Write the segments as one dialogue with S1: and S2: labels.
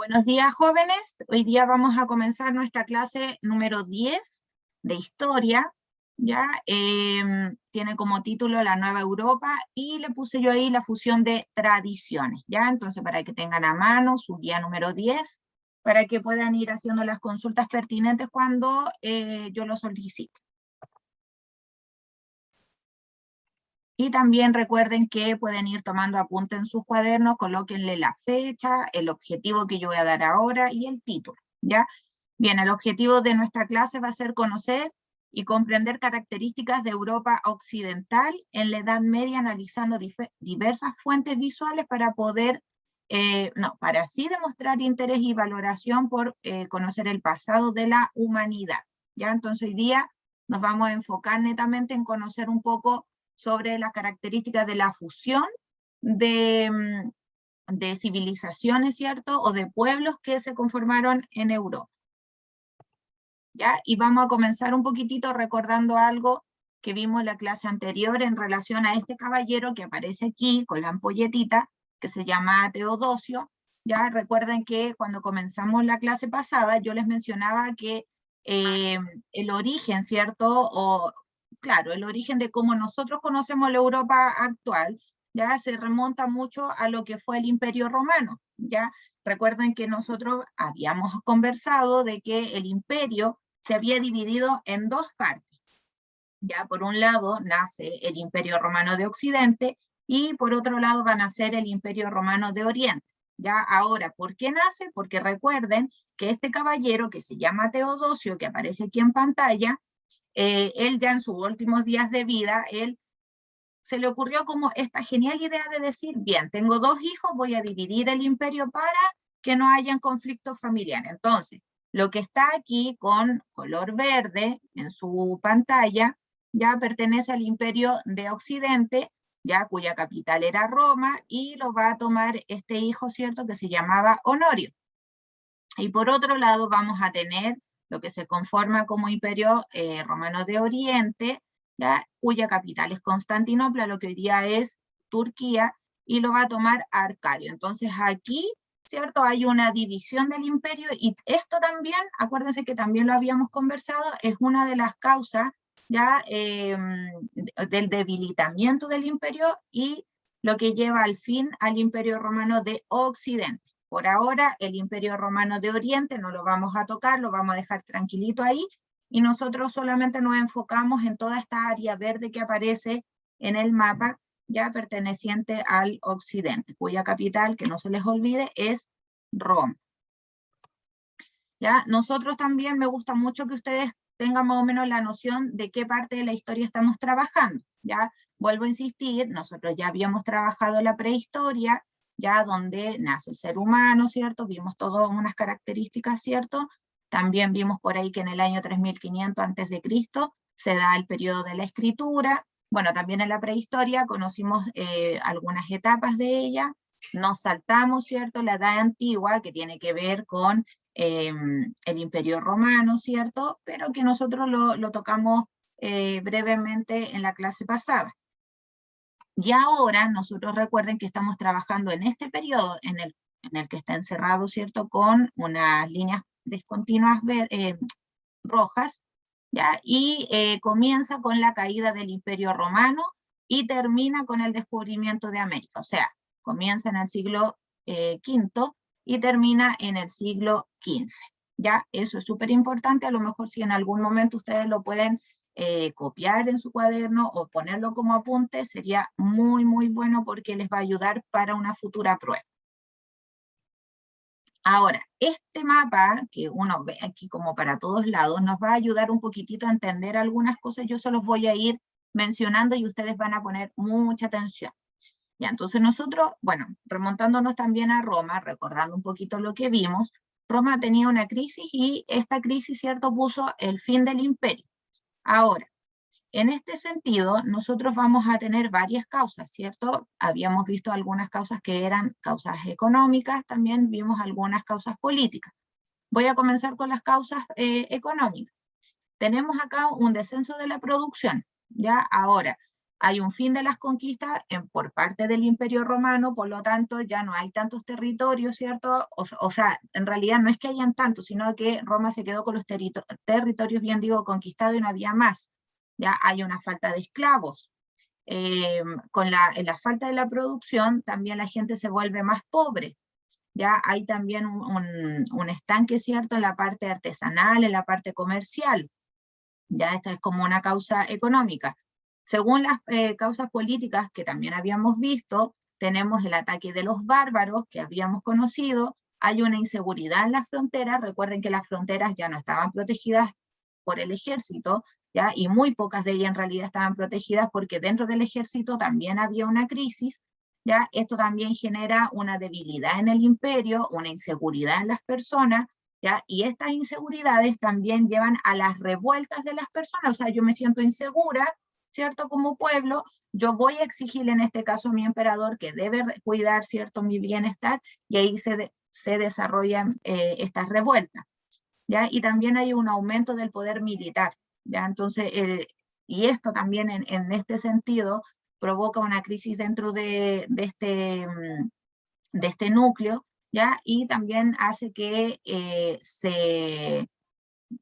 S1: Buenos días, jóvenes. Hoy día vamos a comenzar nuestra clase número 10 de Historia. Ya tiene como título La Nueva Europa y le puse yo ahí la fusión de tradiciones. Ya, entonces para que tengan a mano su guía número 10, para que puedan ir haciendo las consultas pertinentes cuando yo lo solicite. Y también recuerden que pueden ir tomando apuntes en sus cuadernos, colóquenle la fecha, el objetivo que yo voy a dar ahora y el título, ¿ya? Bien, el objetivo de nuestra clase va a ser conocer y comprender características de Europa Occidental en la Edad Media, analizando diversas fuentes visuales para poder, para así demostrar interés y valoración por conocer el pasado de la humanidad, ¿ya? Entonces hoy día nos vamos a enfocar netamente en conocer un poco sobre las características de la fusión de civilizaciones, ¿cierto? O de pueblos que se conformaron en Europa. ¿Ya? Y vamos a comenzar un poquitito recordando algo que vimos en la clase anterior en relación a este caballero que aparece aquí con la ampolletita, que se llama Teodosio. Ya recuerden que cuando comenzamos la clase pasada yo les mencionaba que el origen, ¿cierto? Claro, el origen de cómo nosotros conocemos la Europa actual, ya se remonta mucho a lo que fue el Imperio Romano, ya. Recuerden que nosotros habíamos conversado de que el imperio se había dividido en dos partes. Ya por un lado nace el Imperio Romano de Occidente y por otro lado va a nacer el Imperio Romano de Oriente. Ya ahora, ¿por qué nace? Porque recuerden que este caballero que se llama Teodosio, que aparece aquí en pantalla, él ya en sus últimos días de vida, él se le ocurrió como esta genial idea de decir, bien, tengo dos hijos, voy a dividir el imperio para que no hayan conflictos familiares. Entonces, lo que está aquí con color verde en su pantalla, ya pertenece al imperio de Occidente, ya cuya capital era Roma, y lo va a tomar este hijo, ¿cierto?, que se llamaba Honorio. Y por otro lado vamos a tener lo que se conforma como Imperio Romano de Oriente, ¿ya? Cuya capital es Constantinopla, lo que hoy día es Turquía, y lo va a tomar Arcadio. Entonces aquí, ¿cierto? Hay una división del imperio, y esto también, acuérdense que también lo habíamos conversado, es una de las causas ya del debilitamiento del imperio y lo que lleva al fin al Imperio Romano de Occidente. Por ahora, el Imperio Romano de Oriente no lo vamos a tocar, lo vamos a dejar tranquilito ahí, y nosotros solamente nos enfocamos en toda esta área verde que aparece en el mapa, ya perteneciente al Occidente, cuya capital, que no se les olvide, es Roma. ¿Ya? Nosotros también me gusta mucho que ustedes tengan más o menos la noción de qué parte de la historia estamos trabajando. ¿Ya? Vuelvo a insistir, nosotros ya habíamos trabajado la prehistoria, ya donde nace el ser humano, ¿cierto? Vimos todas unas características, ¿cierto? También vimos por ahí que en el año 3500 a.C. se da el periodo de la escritura. Bueno, también en la prehistoria conocimos algunas etapas de ella. Nos saltamos, ¿cierto?, la edad antigua, que tiene que ver con el Imperio Romano, ¿cierto? Pero que nosotros lo tocamos brevemente en la clase pasada. Y ahora nosotros recuerden que estamos trabajando en este periodo en el que está encerrado, ¿cierto?, con unas líneas discontinuas rojas, ¿ya? Y comienza con la caída del Imperio Romano y termina con el descubrimiento de América. O sea, comienza en el siglo V y termina en el siglo XV. ¿Ya? Eso es súper importante, a lo mejor si en algún momento ustedes lo pueden copiar en su cuaderno o ponerlo como apunte, sería muy, muy bueno porque les va a ayudar para una futura prueba. Ahora, este mapa que uno ve aquí como para todos lados nos va a ayudar un poquitito a entender algunas cosas. Yo se los voy a ir mencionando y ustedes van a poner mucha atención. Ya, entonces nosotros, bueno, remontándonos también a Roma, recordando un poquito lo que vimos, Roma tenía una crisis y esta crisis, ¿cierto?, puso el fin del imperio. Ahora, en este sentido, nosotros vamos a tener varias causas, ¿cierto? Habíamos visto algunas causas que eran causas económicas, también vimos algunas causas políticas. Voy a comenzar con las causas económicas. Tenemos acá un descenso de la producción, ¿ya? Ahora, hay un fin de las conquistas por parte del Imperio Romano, por lo tanto ya no hay tantos territorios, ¿cierto? O sea, en realidad no es que hayan tantos, sino que Roma se quedó con los territorios, bien digo, conquistados y no había más. Ya hay una falta de esclavos. Con la falta de la producción, también la gente se vuelve más pobre. Ya hay también un estanque, ¿cierto?, en la parte artesanal, en la parte comercial. Ya esta es como una causa económica. Según las causas políticas que también habíamos visto, tenemos el ataque de los bárbaros que habíamos conocido, hay una inseguridad en las fronteras, recuerden que las fronteras ya no estaban protegidas por el ejército, ¿ya? Y muy pocas de ellas en realidad estaban protegidas porque dentro del ejército también había una crisis, ¿ya? Esto también genera una debilidad en el imperio, una inseguridad en las personas, ¿ya? Y estas inseguridades también llevan a las revueltas de las personas, o sea, yo me siento insegura, ¿cierto? Como pueblo, yo voy a exigirle en este caso a mi emperador que debe cuidar, ¿cierto?, mi bienestar, y ahí se desarrollan estas revueltas, ¿ya? Y también hay un aumento del poder militar, ¿ya? Entonces, y esto también en este sentido provoca una crisis dentro de este núcleo, ¿ya? Y también hace que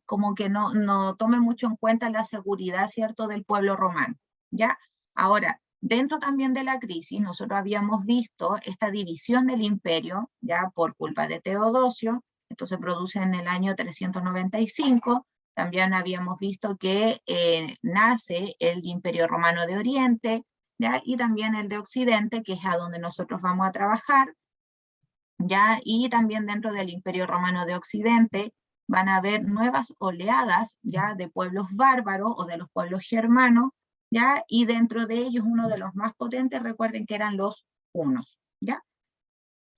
S1: como que no tome mucho en cuenta la seguridad, ¿cierto?, del pueblo romano, ¿ya? Ahora, dentro también de la crisis, nosotros habíamos visto esta división del imperio, ya por culpa de Teodosio, esto se produce en el año 395, también habíamos visto que nace el Imperio Romano de Oriente, ¿ya? Y también el de Occidente, que es a donde nosotros vamos a trabajar, ¿ya? Y también dentro del Imperio Romano de Occidente van a haber nuevas oleadas, ¿ya?, de pueblos bárbaros o de los pueblos germanos, ¿ya? Y dentro de ellos uno de los más potentes, recuerden que eran los hunos, ¿ya?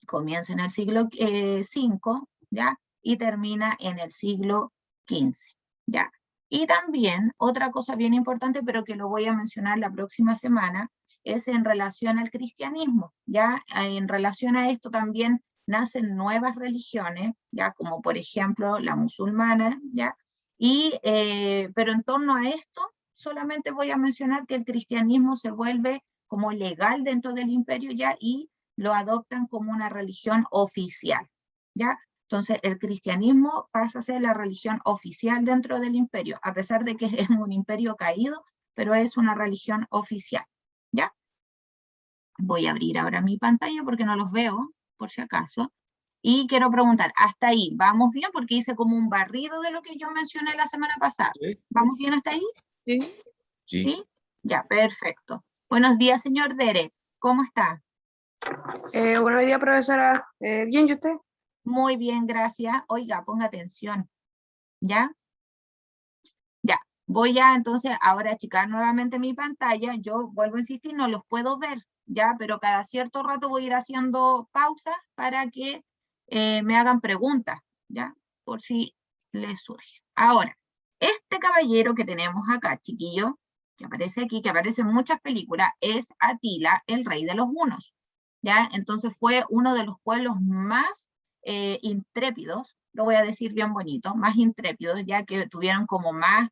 S1: Comienza en el siglo V, ¿ya? Y termina en el siglo XV, ¿ya? Y también otra cosa bien importante, pero que lo voy a mencionar la próxima semana, es en relación al cristianismo, ¿ya? En relación a esto también nacen nuevas religiones, ya, como por ejemplo la musulmana, ya, pero en torno a esto solamente voy a mencionar que el cristianismo se vuelve como legal dentro del imperio ya, y lo adoptan como una religión oficial, ya. Entonces el cristianismo pasa a ser la religión oficial dentro del imperio, a pesar de que es un imperio caído, pero es una religión oficial, ya. Voy a abrir ahora mi pantalla porque no los veo, por si acaso. Y quiero preguntar, ¿hasta ahí vamos bien? Porque hice como un barrido de lo que yo mencioné la semana pasada.
S2: Sí.
S1: ¿Vamos bien hasta ahí?
S2: Sí.
S1: ¿Sí? Ya, perfecto. Buenos días, señor Derek. ¿Cómo está?
S3: Buenos días, profesora. Bien, ¿y usted?
S1: Muy bien, gracias. Oiga, ponga atención. ¿Ya? Ya. Voy a entonces ahora achicar nuevamente mi pantalla. Yo vuelvo a insistir, no los puedo ver, ¿ya? Pero cada cierto rato voy a ir haciendo pausas para que me hagan preguntas, ¿ya? Por si les surge. Ahora, este caballero que tenemos acá, chiquillo, que aparece aquí, que aparece en muchas películas, es Atila, el rey de los hunos, ¿ya? Entonces fue uno de los pueblos más intrépidos, lo voy a decir bien bonito, más intrépidos, ya que tuvieron como más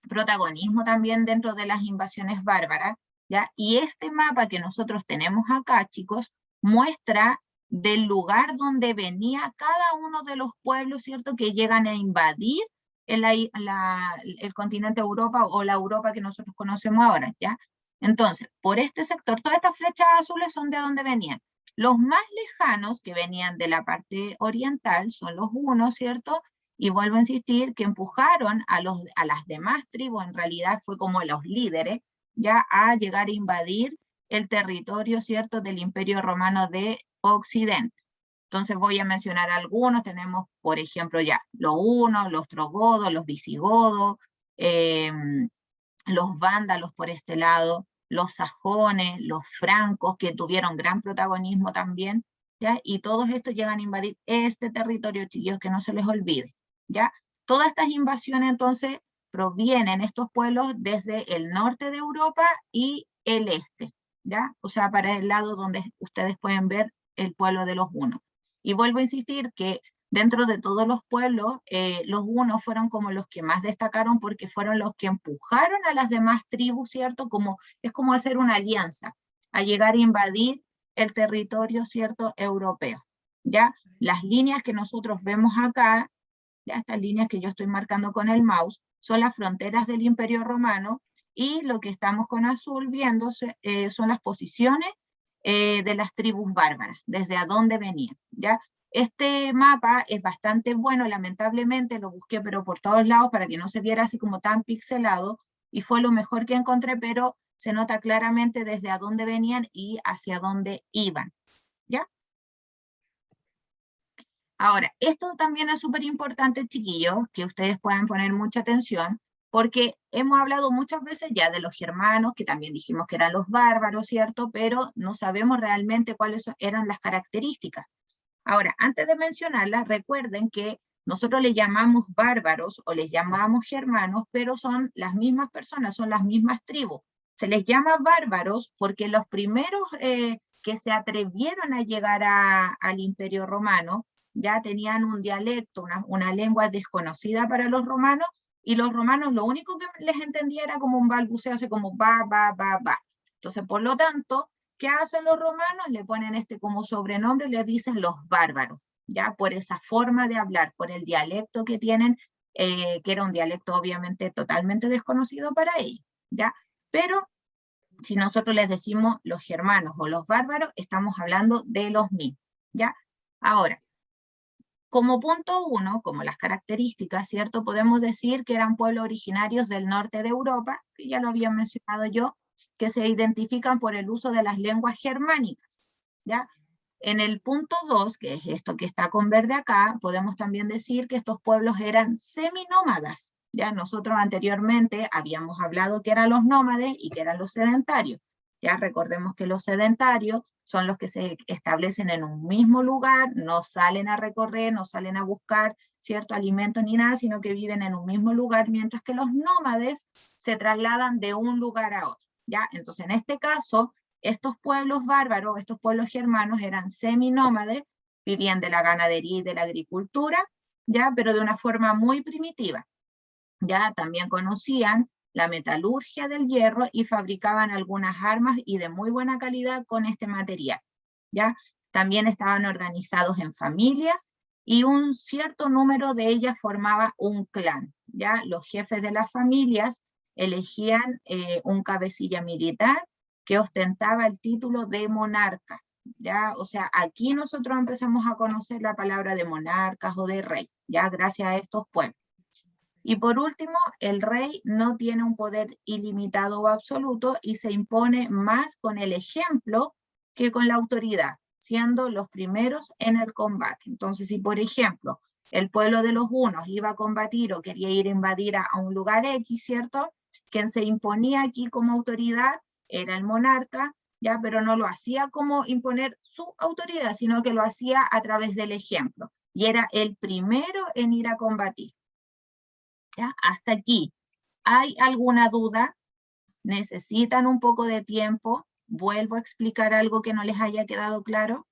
S1: protagonismo también dentro de las invasiones bárbaras, ¿ya? Y este mapa que nosotros tenemos acá, chicos, muestra del lugar donde venía cada uno de los pueblos, ¿cierto?, que llegan a invadir el continente Europa o la Europa que nosotros conocemos ahora, ¿ya? Entonces, por este sector, todas estas flechas azules son de donde venían. Los más lejanos que venían de la parte oriental son los hunos, ¿cierto? Y vuelvo a insistir que empujaron a las demás tribus, en realidad fue como los líderes, ya a llegar a invadir el territorio, ¿cierto?, del Imperio Romano de Occidente. Entonces voy a mencionar algunos, tenemos, por ejemplo, ya los hunos, los ostrogodos, los visigodos, los vándalos por este lado, los sajones, los francos, que tuvieron gran protagonismo también, ¿ya? Y todos estos llegan a invadir este territorio, chiquillos, que no se les olvide, ¿ya? Todas estas invasiones, entonces, provienen estos pueblos desde el norte de Europa y el este, ¿ya? O sea, para el lado donde ustedes pueden ver el pueblo de los hunos. Y vuelvo a insistir que Dentro de todos los pueblos, los hunos fueron como los que más destacaron porque fueron los que empujaron a las demás tribus, ¿cierto? Es como hacer una alianza, a llegar a invadir el territorio, ¿cierto?, europeo. ¿Ya? Las líneas que nosotros vemos acá, ya estas líneas que yo estoy marcando con el mouse, son las fronteras del Imperio Romano, y lo que estamos con azul viendo son las posiciones de las tribus bárbaras, desde a dónde venían, ¿ya? Este mapa es bastante bueno, lamentablemente lo busqué pero por todos lados para que no se viera así como tan pixelado, y fue lo mejor que encontré, pero se nota claramente desde a dónde venían y hacia dónde iban, ¿ya? Ahora, esto también es súper importante, chiquillos, que ustedes puedan poner mucha atención, porque hemos hablado muchas veces ya de los germanos, que también dijimos que eran los bárbaros, ¿cierto? Pero no sabemos realmente cuáles eran las características. Ahora, antes de mencionarlas, recuerden que nosotros les llamamos bárbaros o les llamamos germanos, pero son las mismas personas, son las mismas tribus. Se les llama bárbaros porque los primeros que se atrevieron a llegar al Imperio Romano ya tenían un dialecto, una lengua desconocida para los romanos, y los romanos lo único que les entendía era como un balbuceo, así como ba, ba, ba, ba. Entonces, por lo tanto, ¿qué hacen los romanos? Le ponen como sobrenombre, le dicen los bárbaros, ya por esa forma de hablar, por el dialecto que tienen, que era un dialecto obviamente totalmente desconocido para ellos, ya. Pero si nosotros les decimos los germanos o los bárbaros, estamos hablando de los mismos, ya. Ahora, como punto uno, como las características, ¿cierto? Podemos decir que eran pueblos originarios del norte de Europa, que ya lo había mencionado yo, que se identifican por el uso de las lenguas germánicas, ¿ya? En el punto 2, que es esto que está con verde acá, podemos también decir que estos pueblos eran seminómadas, ¿ya? Nosotros anteriormente habíamos hablado que eran los nómades y que eran los sedentarios, ¿ya? Recordemos que los sedentarios son los que se establecen en un mismo lugar, no salen a recorrer, no salen a buscar cierto alimento ni nada, sino que viven en un mismo lugar, mientras que los nómades se trasladan de un lugar a otro, ¿ya? Entonces, en este caso, estos pueblos bárbaros, estos pueblos germanos eran seminómades, vivían de la ganadería y de la agricultura, ¿ya? Pero de una forma muy primitiva, ¿ya? También conocían la metalurgia del hierro y fabricaban algunas armas y de muy buena calidad con este material, ¿ya? También estaban organizados en familias y un cierto número de ellas formaba un clan, ¿ya? Los jefes de las familias elegían un cabecilla militar que ostentaba el título de monarca, ¿ya? O sea, aquí nosotros empezamos a conocer la palabra de monarcas o de rey, ¿ya? Gracias a estos pueblos. Y por último, el rey no tiene un poder ilimitado o absoluto y se impone más con el ejemplo que con la autoridad, siendo los primeros en el combate. Entonces, si por ejemplo, el pueblo de los hunos iba a combatir o quería ir a invadir a un lugar X, ¿cierto? Quien se imponía aquí como autoridad era el monarca, ya, pero no lo hacía como imponer su autoridad, sino que lo hacía a través del ejemplo. Y era el primero en ir a combatir. ¿Ya? Hasta aquí. ¿Hay alguna duda? ¿Necesitan un poco de tiempo? ¿Vuelvo a explicar algo que no les haya quedado claro?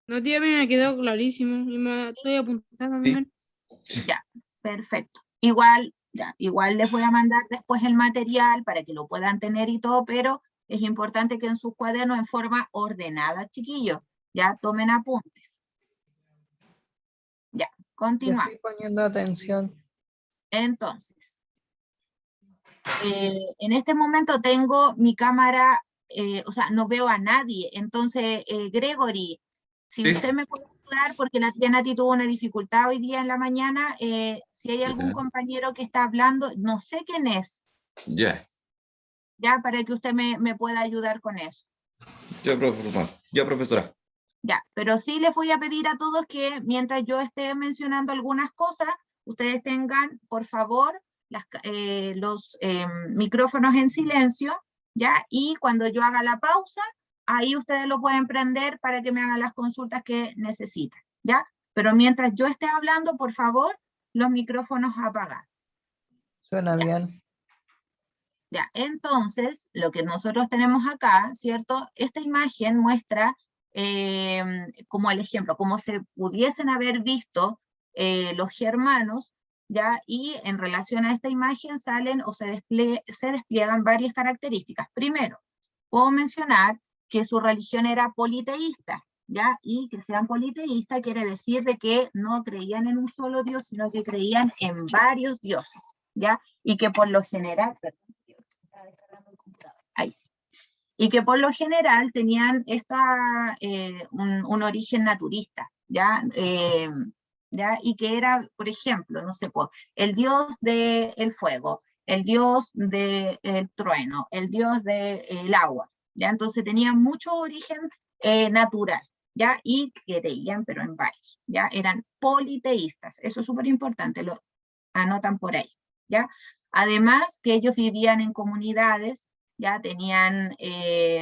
S3: No, tía, a mí me quedó clarísimo y me estoy apuntando
S2: Sí.
S3: también.
S1: Ya, perfecto. Igual les voy a mandar después el material para que lo puedan tener y todo, pero es importante que en sus cuadernos en forma ordenada, chiquillos, ya tomen apuntes. Ya,
S4: Ya
S1: continuamos.
S4: estoy poniendo atención.
S1: Entonces, en este momento tengo mi cámara, o sea, no veo a nadie. Entonces, Gregory, si
S2: Sí.
S1: usted me puede ayudar, porque la tía Nati tuvo una dificultad hoy día en la mañana, si hay algún
S2: Ya.
S1: compañero que está hablando, no sé quién es,
S2: Ya,
S1: ya, para que usted me pueda ayudar con eso.
S2: ya, profesora.
S1: Ya, pero sí les voy a pedir a todos que mientras yo esté mencionando algunas cosas, ustedes tengan, por favor, los micrófonos en silencio, ¿ya? Y cuando yo haga la pausa, ahí ustedes lo pueden prender para que me hagan las consultas que necesitan, ¿ya? Pero mientras yo esté hablando, por favor, los micrófonos apagados.
S4: Suena bien.
S1: Ya, entonces, lo que nosotros tenemos acá, ¿cierto? Esta imagen muestra como el ejemplo, como se pudiesen haber visto los germanos, ¿ya? Y en relación a esta imagen salen o se despliegan varias características. Primero, puedo mencionar que su religión era politeísta, ¿ya? Y que sean politeístas quiere decir de que no creían en un solo Dios, sino que creían en varios dioses, ¿ya? Y que por lo general, ahí sí. Y que por lo general tenían un origen naturista, ¿ya? ¿Ya? Y que era, por ejemplo, no sé, el dios del fuego, el dios del trueno, el dios del agua, ¿ya? Entonces tenían mucho origen natural, ¿ya? Y creían, pero en varios, ¿ya? Eran politeístas, eso es súper importante, lo anotan por ahí, ¿ya? Además que ellos vivían en comunidades, ya tenían,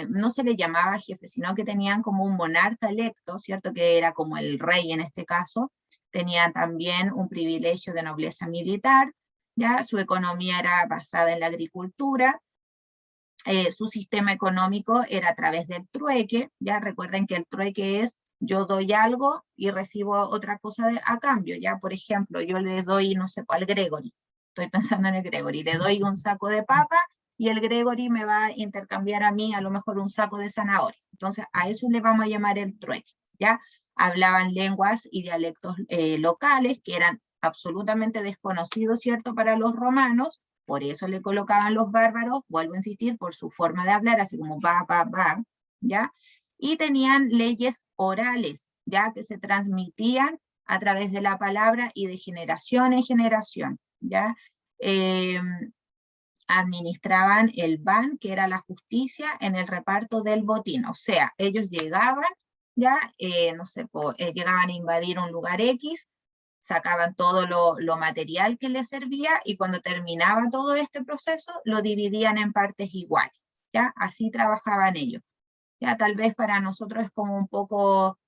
S1: no se le llamaba jefe, sino que tenían como un monarca electo, ¿cierto? Que era como el rey en este caso, tenían también un privilegio de nobleza militar, ya su economía era basada en la agricultura, su sistema económico era a través del trueque, ya recuerden que el trueque es yo doy algo y recibo otra cosa a cambio, ya por ejemplo yo le doy, no sé, al Gregory, estoy pensando en el Gregory, le doy un saco de papa y el Gregory me va a intercambiar a mí a lo mejor un saco de zanahoria, entonces a eso le vamos a llamar el trueque, ya hablaban lenguas y dialectos locales que eran absolutamente desconocidos, ¿cierto?, para los romanos. Por eso le colocaban los bárbaros, vuelvo a insistir, por su forma de hablar, así como va, ¿ya? Y tenían leyes orales, ya que se transmitían a través de la palabra y de generación en generación, ¿ya? Administraban el ban, que era la justicia, en el reparto del botín, o sea, ellos llegaban, ya, no sé, llegaban a invadir un lugar X, sacaban todo lo material que les servía y cuando terminaba todo este proceso lo dividían en partes iguales, ¿ya? Así trabajaban ellos. Ya tal vez para nosotros es como un poco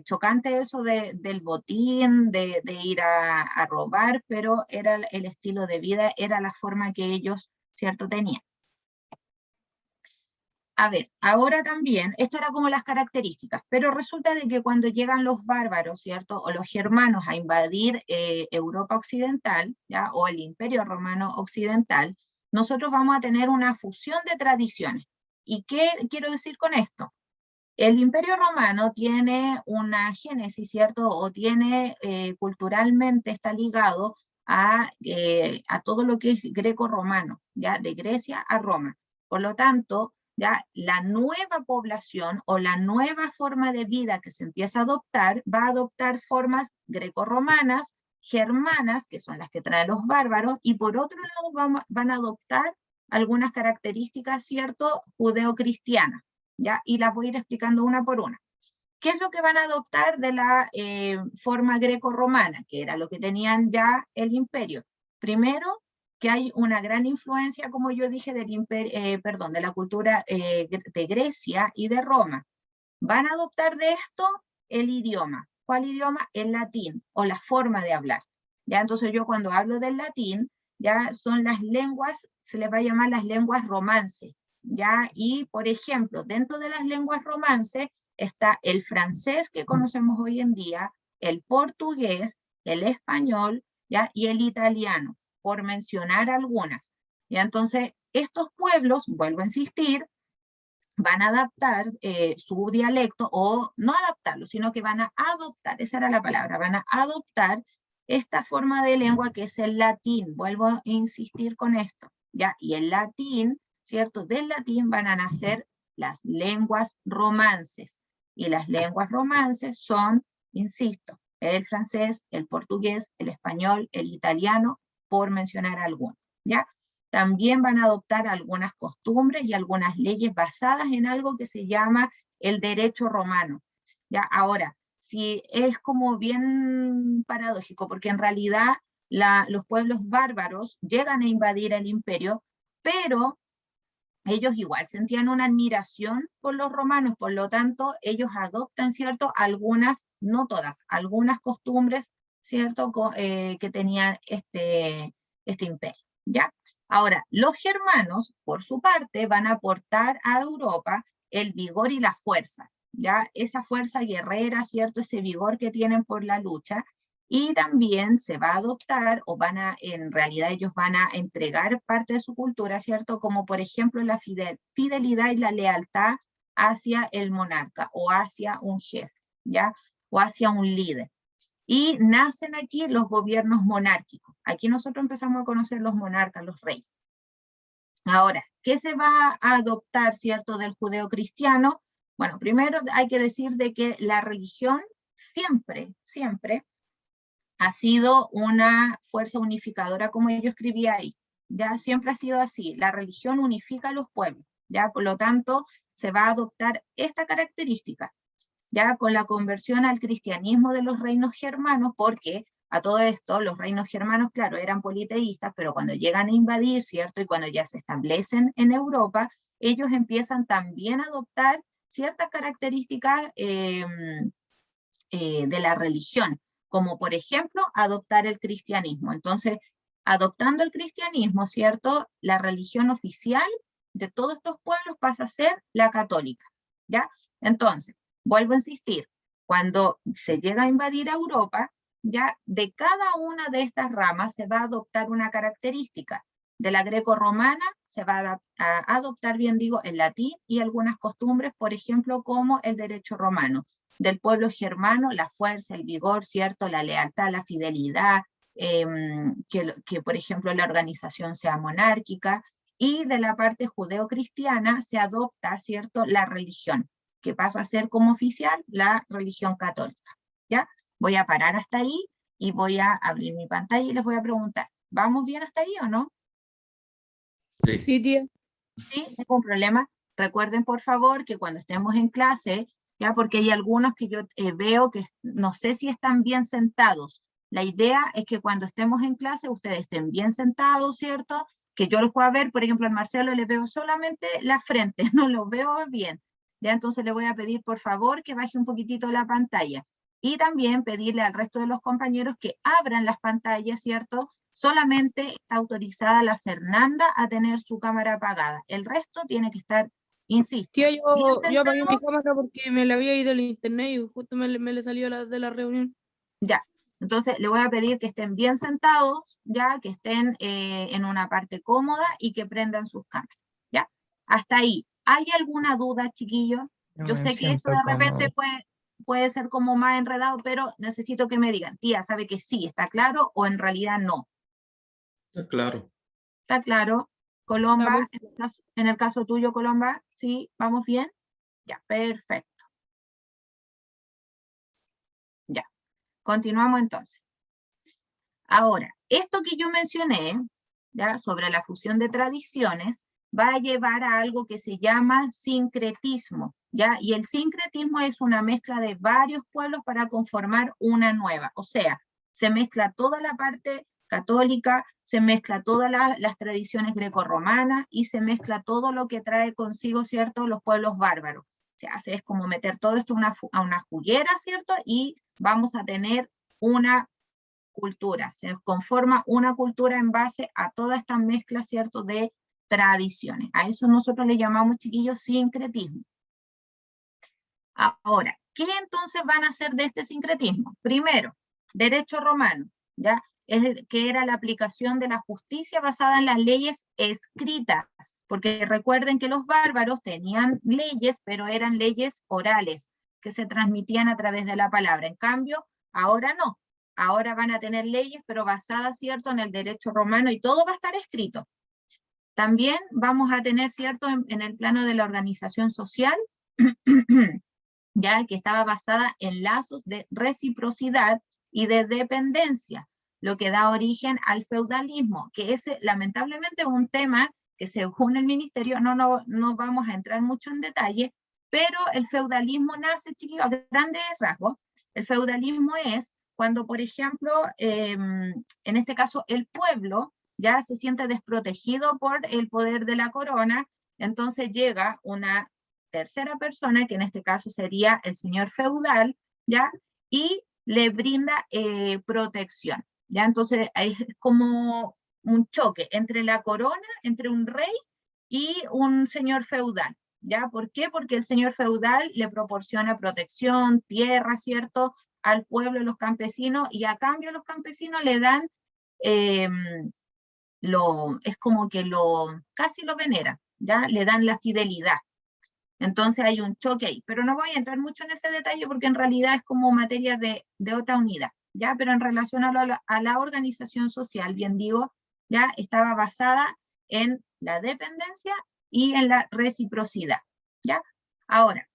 S1: chocante eso del botín, de ir a robar, pero era el estilo de vida, era la forma que ellos, ¿cierto?, tenían. A ver, ahora también, esto era como las características, pero resulta de que cuando llegan los bárbaros, ¿cierto?, o los germanos a invadir Europa Occidental, ¿ya?, o el Imperio Romano Occidental, nosotros vamos a tener una fusión de tradiciones. ¿Y qué quiero decir con esto? El Imperio Romano tiene una génesis, ¿cierto?, o tiene culturalmente está ligado a todo lo que es greco-romano, ¿ya?, de Grecia a Roma. Por lo tanto, ya la nueva población o la nueva forma de vida que se empieza a adoptar, va a adoptar formas greco-romanas, germanas, que son las que traen los bárbaros, y por otro lado van a adoptar algunas características, ¿cierto?, judeo-cristianas, ¿ya? Y las voy a ir explicando una por una. ¿Qué es lo que van a adoptar de la forma greco-romana? Que era lo que tenían ya el imperio. Primero, que hay una gran influencia, como yo dije, del de la cultura de Grecia y de Roma. Van a adoptar de esto el idioma. ¿Cuál idioma? El latín, o la forma de hablar. Ya, entonces yo cuando hablo del latín, ya son las lenguas, se les va a llamar las lenguas romances, ya, y por ejemplo, dentro de las lenguas romances está el francés que conocemos hoy en día, el portugués, el español, ya, y el italiano, por mencionar algunas. Ya, entonces, estos pueblos, vuelvo a insistir, van a adaptar su dialecto, o no adaptarlo, sino que van a adoptar, esa era la palabra, van a adoptar esta forma de lengua que es el latín, vuelvo a insistir con esto, ¿ya? Y el latín, ¿cierto? Del latín van a nacer las lenguas romances, y las lenguas romances son, insisto, el francés, el portugués, el español, el italiano, por mencionar algunos, ¿ya? También van a adoptar algunas costumbres y algunas leyes basadas en algo que se llama el derecho romano. ¿Ya? Ahora, si es como bien paradójico, porque en realidad los pueblos bárbaros llegan a invadir el imperio, pero ellos igual sentían una admiración por los romanos, por lo tanto, ellos adoptan, ¿cierto?, algunas, no todas, algunas costumbres, ¿cierto?, que tenían este imperio, ¿ya? Ahora, los germanos, por su parte, van a aportar a Europa el vigor y la fuerza, ya esa fuerza guerrera, ¿cierto? Ese vigor que tienen por la lucha, y también se va a adoptar, o en realidad ellos van a entregar parte de su cultura, ¿cierto? Como por ejemplo la fidelidad y la lealtad hacia el monarca, o hacia un jefe, ¿ya? O hacia un líder. Y nacen aquí los gobiernos monárquicos. Aquí nosotros empezamos a conocer los monarcas, los reyes. Ahora, ¿qué se va a adoptar, cierto, del judeo-cristiano? Bueno, primero hay que decir de que la religión siempre ha sido una fuerza unificadora, como yo escribía ahí. Ya siempre ha sido así. La religión unifica a los pueblos. Ya, por lo tanto, se va a adoptar esta característica. Ya con la conversión al cristianismo de los reinos germanos, porque a todo esto los reinos germanos, claro, eran politeístas, pero cuando llegan a invadir, ¿cierto? Y cuando ya se establecen en Europa, ellos empiezan también a adoptar ciertas características de la religión, como por ejemplo adoptar el cristianismo. Entonces, adoptando el cristianismo, ¿cierto? La religión oficial de todos estos pueblos pasa a ser la católica, ¿ya? Entonces, vuelvo a insistir, cuando se llega a invadir Europa, ya de cada una de estas ramas se va a adoptar una característica. De la greco-romana se va a adoptar, bien digo, el latín y algunas costumbres, por ejemplo, como el derecho romano. Del pueblo germano, la fuerza, el vigor, ¿cierto? La lealtad, la fidelidad, que por ejemplo la organización sea monárquica, y de la parte judeo-cristiana se adopta, ¿cierto? La religión, que pasa a ser como oficial la religión católica, ¿ya? Voy a parar hasta ahí y voy a abrir mi pantalla y les voy a preguntar, ¿vamos bien hasta ahí o no?
S2: Sí.
S3: Sí, tía.
S1: Sí, ningún problema. Recuerden, por favor, que cuando estemos en clase, ya, porque hay algunos que yo veo que no sé si están bien sentados. La idea es que cuando estemos en clase ustedes estén bien sentados, ¿cierto? Que yo los pueda ver, por ejemplo, al Marcelo le veo solamente la frente, no lo veo bien. Ya, entonces le voy a pedir, por favor, que baje un poquitito la pantalla. Y también pedirle al resto de los compañeros que abran las pantallas, ¿cierto? Solamente está autorizada la Fernanda a tener su cámara apagada. El resto tiene que estar, insisto,
S3: Tía,
S1: bien
S3: yo apagué mi
S1: sentado.
S3: cámara porque me le había ido el internet y justo me le salió de la reunión.
S1: Ya, entonces le voy a pedir que estén bien sentados, ya, que estén en una parte cómoda y que prendan sus cámaras, ¿ya? Hasta ahí. ¿Hay alguna duda, chiquillos?
S4: Yo
S1: Yo
S4: me
S1: sé que esto de
S4: siento
S1: repente
S4: cómodo.
S1: puede ser como más enredado, pero necesito que me digan, tía, ¿sabe que sí, está claro o en realidad no?
S2: Está claro.
S1: ¿Está claro? Colomba,
S3: Estamos.
S1: en el caso tuyo, Colomba, ¿sí? ¿Vamos bien? Ya, perfecto. Ya, continuamos entonces. Ahora, esto que yo mencioné, ¿ya? Sobre la fusión de tradiciones, va a llevar a algo que se llama sincretismo, ¿ya? Y el sincretismo es una mezcla de varios pueblos para conformar una nueva. O sea, se mezcla toda la parte católica, se mezcla todas las tradiciones grecorromanas y se mezcla todo lo que trae consigo, ¿cierto?, los pueblos bárbaros. Se hace es como meter todo esto a una juguera, ¿cierto? Y vamos a tener una cultura, se conforma una cultura en base a toda esta mezcla, ¿cierto?, de tradiciones. A eso nosotros le llamamos, chiquillos, sincretismo. Ahora, ¿qué entonces van a hacer de este sincretismo? Primero, derecho romano, ¿ya? Que era la aplicación de la justicia basada en las leyes escritas, porque recuerden que los bárbaros tenían leyes, pero eran leyes orales, que se transmitían a través de la palabra. En cambio, ahora no. Ahora van a tener leyes, pero basadas, ¿cierto?, en el derecho romano, y todo va a estar escrito. También vamos a tener, ¿cierto?, en el plano de la organización social, ya que estaba basada en lazos de reciprocidad y de dependencia, lo que da origen al feudalismo, que es lamentablemente un tema que según el ministerio no vamos a entrar mucho en detalle, pero el feudalismo nace, chiquillos, a grandes rasgos. El feudalismo es cuando, por ejemplo, en este caso el pueblo ya se siente desprotegido por el poder de la corona, entonces llega una tercera persona, que en este caso sería el señor feudal, ¿ya? Y le brinda protección, ¿ya? Entonces es como un choque entre la corona, entre un rey y un señor feudal, ¿ya? ¿Por qué? Porque el señor feudal le proporciona protección, tierra, ¿cierto?, al pueblo, los campesinos, y a cambio los campesinos le dan, es como que casi lo veneran, ¿ya? Le dan la fidelidad. Entonces hay un choque ahí, pero no voy a entrar mucho en ese detalle porque en realidad es como materia de otra unidad, ¿ya? Pero en relación a la organización social, bien digo, ya estaba basada en la dependencia y en la reciprocidad, ¿ya? Ahora,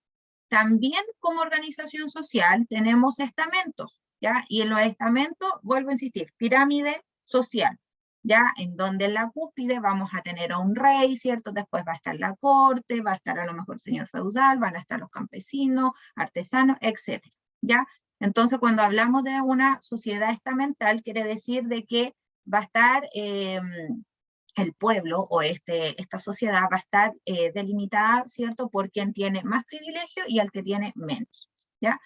S1: también como organización social tenemos estamentos, ¿ya? Y en los estamentos, vuelvo a insistir, pirámide social, ¿ya? En donde en la cúspide vamos a tener a un rey, ¿cierto? Después va a estar la corte, va a estar a lo mejor el señor feudal, van a estar los campesinos, artesanos, etc., ¿ya? Entonces, cuando hablamos de una sociedad estamental, quiere decir de que va a estar el pueblo o esta sociedad va a estar delimitada, ¿cierto?, por quien tiene más privilegio y al que tiene menos, ¿ya?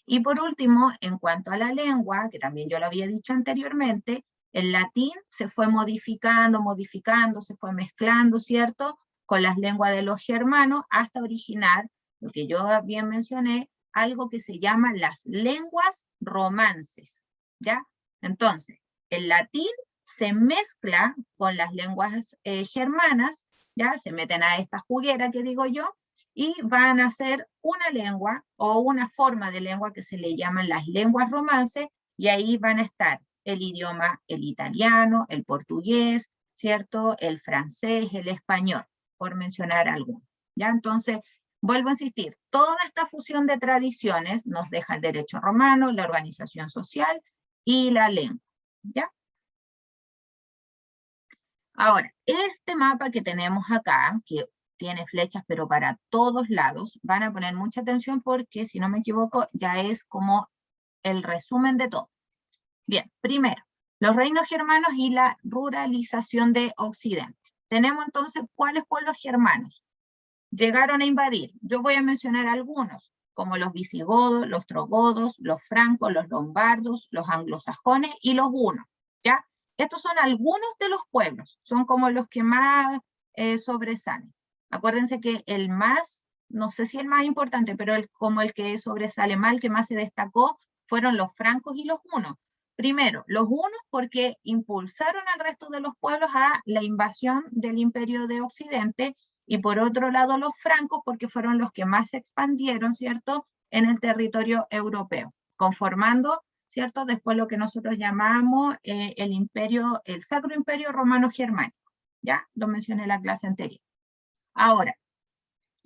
S1: Y por último, en cuanto a la lengua, que también yo lo había dicho anteriormente, el latín se fue modificando, se fue mezclando, ¿cierto?, con las lenguas de los germanos hasta originar, lo que yo bien mencioné, algo que se llama las lenguas romances, ¿ya? Entonces, el latín se mezcla con las lenguas germanas, ¿ya? Se meten a esta juguera que digo yo, y van a hacer una lengua o una forma de lengua que se le llaman las lenguas romances, y ahí van a estar el idioma, el italiano, el portugués, ¿cierto?, el francés, el español, por mencionar algunos, ¿ya? Entonces, vuelvo a insistir, toda esta fusión de tradiciones nos deja el derecho romano, la organización social y la lengua, ¿ya? Ahora, este mapa que tenemos acá, que tiene flechas pero para todos lados, van a poner mucha atención porque, si no me equivoco, ya es como el resumen de todo. Bien, primero, los reinos germanos y la ruralización de Occidente. Tenemos entonces, ¿cuáles pueblos germanos llegaron a invadir? Yo voy a mencionar algunos, como los visigodos, los trogodos, los francos, los lombardos, los anglosajones y los hunos, ¿ya? Estos son algunos de los pueblos, son como los que más sobresalen. Acuérdense que el más, no sé si el más importante, pero como el que sobresale más, el que más se destacó, fueron los francos y los hunos. Primero, los hunos porque impulsaron al resto de los pueblos a la invasión del Imperio de Occidente, y por otro lado los francos porque fueron los que más se expandieron, ¿cierto?, en el territorio europeo, conformando, ¿cierto?, después lo que nosotros llamamos el Sacro Imperio Romano Germánico, ¿ya? Lo mencioné en la clase anterior. Ahora,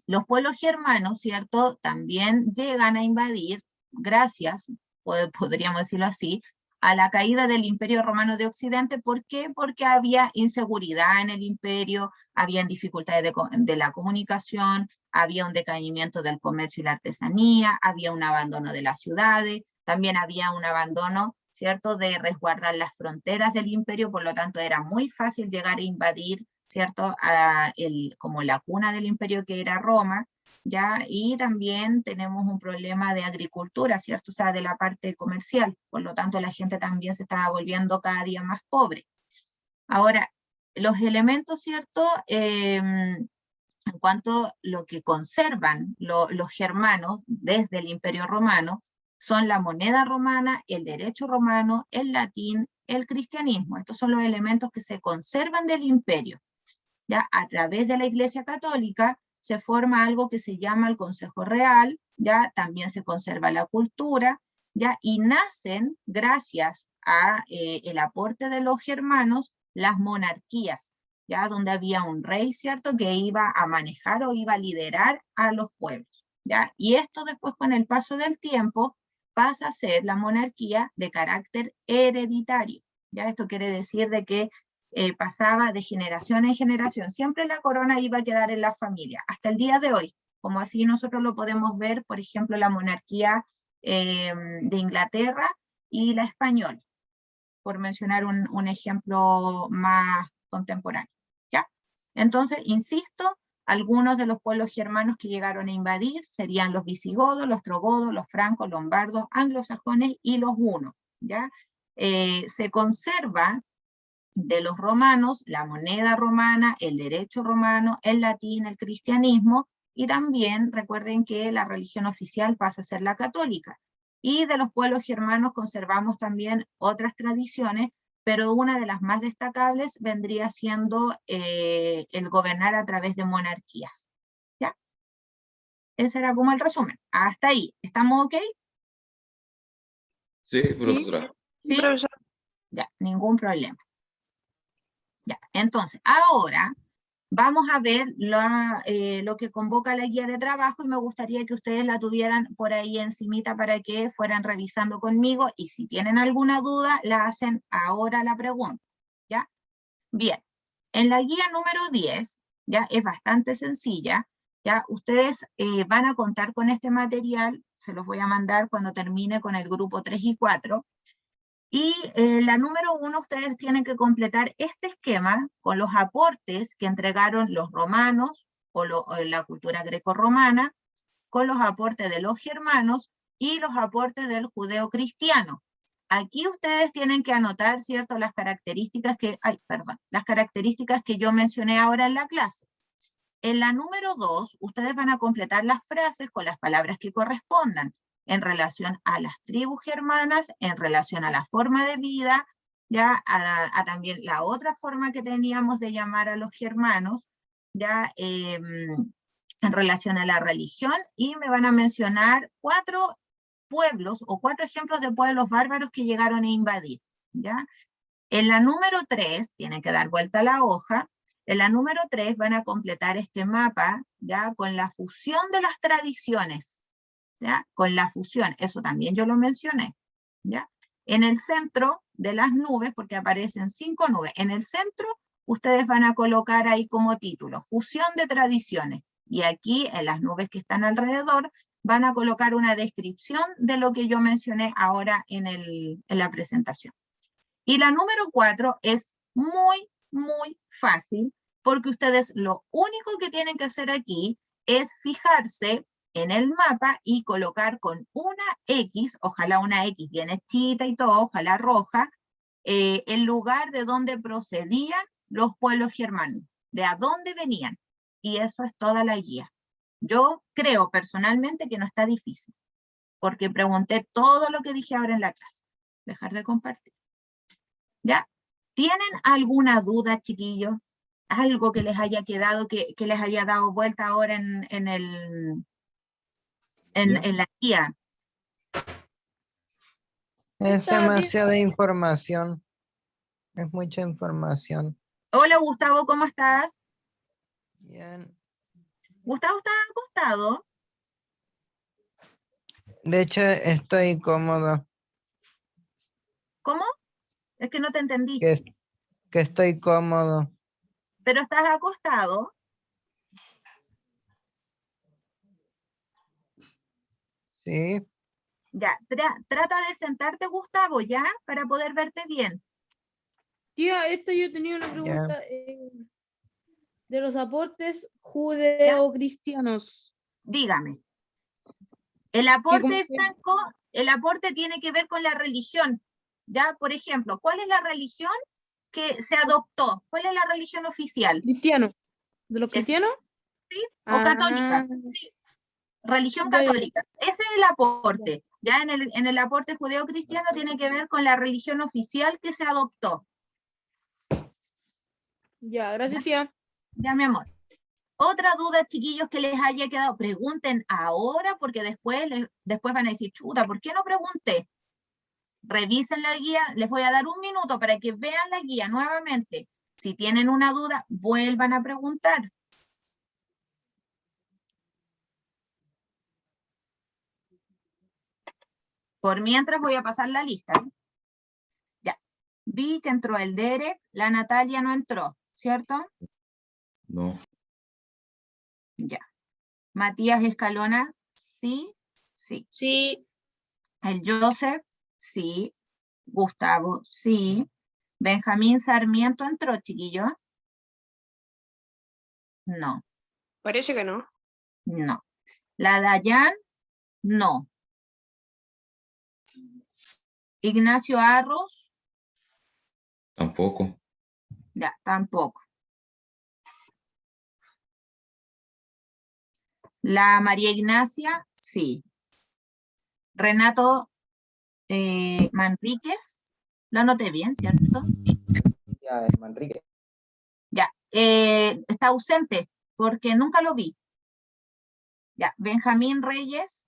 S1: los pueblos germanos, ¿cierto?, también llegan a invadir, gracias, podríamos decirlo así, a la caída del Imperio Romano de Occidente. ¿Por qué? Porque había inseguridad en el imperio, habían dificultades de la comunicación, había un decaimiento del comercio y la artesanía, había un abandono de las ciudades, también había un abandono, ¿cierto?, de resguardar las fronteras del imperio, por lo tanto era muy fácil llegar a invadir, ¿cierto?, como la cuna del imperio que era Roma, ¿ya? Y también tenemos un problema de agricultura, ¿cierto? O sea, de la parte comercial, por lo tanto la gente también se estaba volviendo cada día más pobre. Ahora, los elementos, ¿cierto?, en cuanto a lo que conservan los germanos desde el Imperio Romano, son la moneda romana, el derecho romano, el latín, el cristianismo. Estos son los elementos que se conservan del imperio. ¿Ya? A través de la Iglesia Católica se forma algo que se llama el Consejo Real, ¿ya? También se conserva la cultura, ¿ya? Y nacen, gracias a el aporte de los germanos, las monarquías, ¿ya? Donde había un rey, ¿cierto?, que iba a manejar o iba a liderar a los pueblos, ¿ya? Y esto después, con el paso del tiempo, pasa a ser la monarquía de carácter hereditario, ¿ya? Esto quiere decir de que pasaba de generación en generación, siempre la corona iba a quedar en la familia, hasta el día de hoy, como así nosotros lo podemos ver, por ejemplo, la monarquía de Inglaterra y la española, por mencionar un ejemplo más contemporáneo, ¿ya? Entonces, insisto, algunos de los pueblos germanos que llegaron a invadir serían los visigodos, los trogodos, los francos, lombardos, anglosajones y los hunos, ¿ya? Se conserva de los romanos la moneda romana, el derecho romano, el latín, el cristianismo, y también recuerden que la religión oficial pasa a ser la católica. Y de los pueblos germanos conservamos también otras tradiciones, pero una de las más destacables vendría siendo el gobernar a través de monarquías. ¿Ya? Ese era como el resumen. Hasta ahí. ¿Estamos ok?
S2: Sí,
S3: Sí.
S2: profesora.
S1: ¿Sí?
S3: Profesor.
S1: Ya, ningún problema. Ya, entonces, ahora vamos a ver lo que convoca la guía de trabajo y me gustaría que ustedes la tuvieran por ahí encimita para que fueran revisando conmigo y si tienen alguna duda, la hacen ahora la pregunta, ¿ya? Bien, en la guía número 10, ya es bastante sencilla, ya ustedes van a contar con este material, se los voy a mandar cuando termine con el grupo 3 y 4, y la número 1, ustedes tienen que completar este esquema con los aportes que entregaron los romanos o la cultura grecorromana, con los aportes de los germanos y los aportes del judeo-cristiano. Aquí ustedes tienen que anotar, ¿cierto?, las características que yo mencioné ahora en la clase. En la número 2, ustedes van a completar las frases con las palabras que correspondan en relación a las tribus germanas, en relación a la forma de vida, ya a también la otra forma que teníamos de llamar a los germanos, ya en relación a la religión, y me van a mencionar 4 pueblos o 4 ejemplos de pueblos bárbaros que llegaron a invadir, ¿ya? En la número 3, tienen que dar vuelta a la hoja, en la número 3 van a completar este mapa, ¿ya? Con la fusión de las tradiciones, ¿ya? Con la fusión, eso también yo lo mencioné, ¿ya? En el centro de las nubes, porque aparecen 5 nubes, en el centro ustedes van a colocar ahí como título, fusión de tradiciones, y aquí en las nubes que están alrededor van a colocar una descripción de lo que yo mencioné ahora en la presentación. Y la número 4 es muy, muy fácil, porque ustedes lo único que tienen que hacer aquí es fijarse en el mapa y colocar con una X, ojalá una X bien hechita y todo, ojalá roja, el lugar de donde procedían los pueblos germanos, de a dónde venían. Y eso es toda la guía. Yo creo personalmente que no está difícil, porque pregunté todo lo que dije ahora en la clase. Dejar de compartir. ¿Ya? ¿Tienen alguna duda, chiquillos? ¿Algo que les haya quedado, que les haya dado vuelta ahora en la guía?
S4: Es
S3: Está bien.
S4: demasiada información. Es mucha información.
S1: Hola, Gustavo, ¿cómo estás?
S4: Bien.
S1: Gustavo, ¿estás acostado?
S4: De hecho, estoy cómodo.
S1: ¿Cómo? Es que no te entendí.
S4: Que estoy cómodo.
S1: ¿Pero estás acostado?
S4: Sí.
S1: Ya, trata de sentarte, Gustavo, ¿ya? Para poder verte bien.
S3: Tía, yo tenía una
S4: Ya.
S3: pregunta de los aportes judeocristianos.
S1: Dígame. El aporte franco, el aporte tiene que ver con la religión, ¿ya? Por ejemplo, ¿cuál es la religión que se adoptó? ¿Cuál es la religión oficial?
S3: Cristiano. ¿De los cristianos?
S1: ¿Sí? ¿O católica? Sí, religión
S3: Ya, ya,
S1: católica. Ese es el aporte. Ya en el aporte judeo-cristiano tiene que ver con la religión oficial que se adoptó.
S3: ya, gracias, tía.
S1: Ya, mi amor. Otra duda, chiquillos, que les haya quedado, pregunten ahora, porque después van a decir, chuta, ¿por qué no pregunté? Revisen la guía, les voy a dar un minuto para que vean la guía nuevamente. Si tienen una duda, vuelvan a preguntar. Por mientras voy a pasar la lista. Ya. Vi que entró el Derek, la Natalia no entró, ¿cierto?
S2: No.
S1: Ya. Matías Escalona, sí, sí.
S3: Sí.
S1: El Joseph, sí. Gustavo, sí. Benjamín Sarmiento entró, chiquillo. No,
S3: Parece que no.
S1: no. La Dayan, no. Ignacio Arros,
S2: Tampoco.
S1: ya, tampoco. La María Ignacia, sí. Renato Manríquez, lo anoté bien, ¿cierto? Sí.
S5: Ya, Manrique.
S1: Ya, está ausente porque nunca lo vi. Ya, Benjamín Reyes,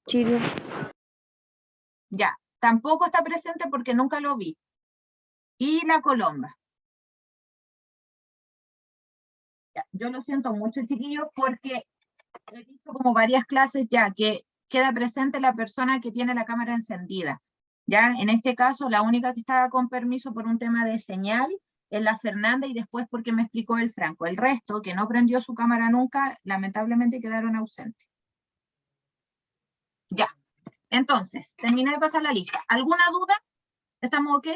S3: Chirio.
S1: ya, tampoco está presente porque nunca lo vi. Y la Colomba. Ya, yo lo siento mucho, chiquillos, porque he visto como varias clases ya que queda presente la persona que tiene la cámara encendida. Ya, en este caso, la única que estaba con permiso por un tema de señal es la Fernanda y después porque me explicó el Franco. El resto, que no prendió su cámara nunca, lamentablemente quedaron ausentes. Ya, entonces, terminé de pasar la lista. ¿Alguna duda? ¿Estamos ok?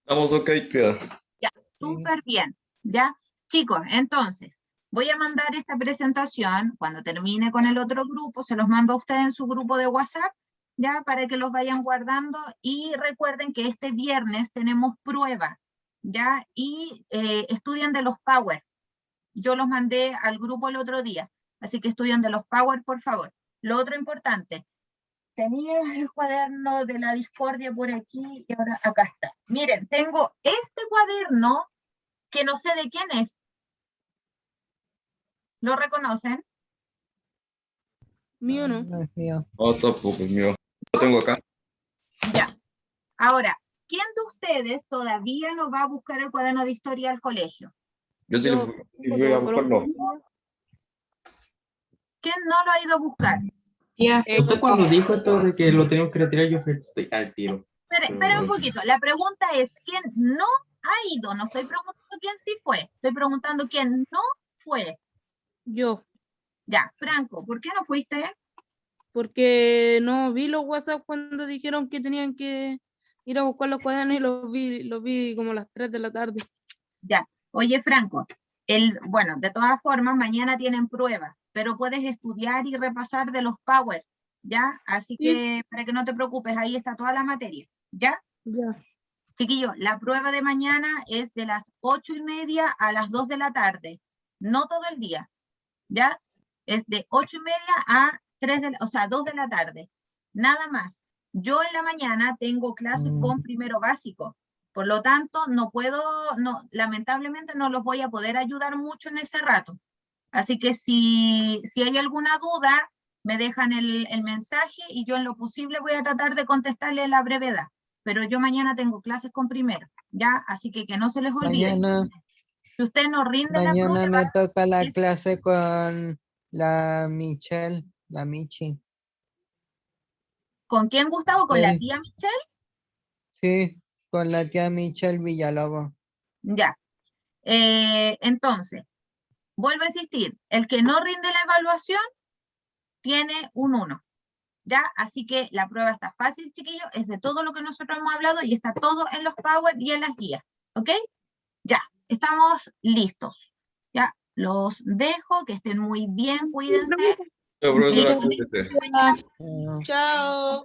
S2: Estamos ok, queda.
S1: Ya, súper bien. Ya, chicos, entonces, voy a mandar esta presentación, cuando termine con el otro grupo, se los mando a ustedes en su grupo de WhatsApp, ya, para que los vayan guardando, y recuerden que este viernes tenemos prueba, ya, y estudien de los Power. Yo los mandé al grupo el otro día, así que estudien de los Power, por favor. Lo otro importante, tenía el cuaderno de la discordia por aquí y ahora acá está. Miren, tengo este cuaderno que no sé de quién es. ¿Lo reconocen?
S3: Mío no.
S4: No es mío.
S2: No, tampoco es mío. Lo tengo acá.
S1: Ya. Ahora, ¿quién de ustedes todavía no va a buscar el cuaderno de historia al colegio?
S2: Yo sí
S3: Yo
S2: fui a buscarlo.
S1: ¿Quién no lo ha ido a buscar?
S3: Ya.
S6: Usted cuando dijo esto de que lo tenemos que retirar, yo fui al tiro.
S1: Espera un poquito. La pregunta es, ¿quién no ha ido? No estoy preguntando quién sí fue. Estoy preguntando quién no fue.
S3: Yo.
S1: Ya, Franco, ¿por qué no fuiste?
S3: Porque no vi los WhatsApp cuando dijeron que tenían que ir a buscar los cuadernos y los vi como a las 3 de la tarde.
S1: Ya. Oye, Franco, bueno, de todas formas, mañana tienen pruebas, pero puedes estudiar y repasar de los Power, ¿ya? Así
S3: Sí.
S1: que para que no te preocupes, ahí está toda la materia, ¿ya?
S3: Ya.
S1: Chiquillos, la prueba de mañana es de las 8:30 a las 2 de la tarde, no todo el día, ¿ya? Es de 8:30 a 2 de la tarde, nada más. Yo en la mañana tengo clases con primero básico, por lo tanto, lamentablemente no los voy a poder ayudar mucho en ese rato. Así que si hay alguna duda, me dejan el mensaje y yo en lo posible voy a tratar de contestarle en la brevedad. Pero yo mañana tengo clases con primero, ¿ya? Así que no se les olvide.
S4: Mañana,
S1: Si usted no rinde la
S4: mañana
S1: prueba,
S4: me toca la
S1: es-
S4: clase con la Michelle, la Michi.
S1: ¿con quién, Gustavo? ¿Con la
S4: El-
S1: tía Michelle?
S4: Sí, con la tía Michelle Villalobos.
S1: Ya. Entonces, vuelvo a insistir, el que no rinde la evaluación tiene un 1. ¿Ya? Así que la prueba está fácil, chiquillos, es de todo lo que nosotros hemos hablado y está todo en los Power y en las guías, ¿ok? Ya, estamos listos. Ya, los dejo, que estén muy bien, cuídense.
S2: Chao, profesora,
S1: Nos vemos
S2: cuídese.
S1: mañana
S7: Chao.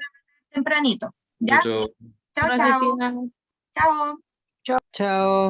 S1: tempranito,
S2: Chao,
S1: ¿ya?
S2: chao.
S1: Chao,
S3: Gracias,
S1: chao.
S3: tía.
S1: Chao.
S4: Chao.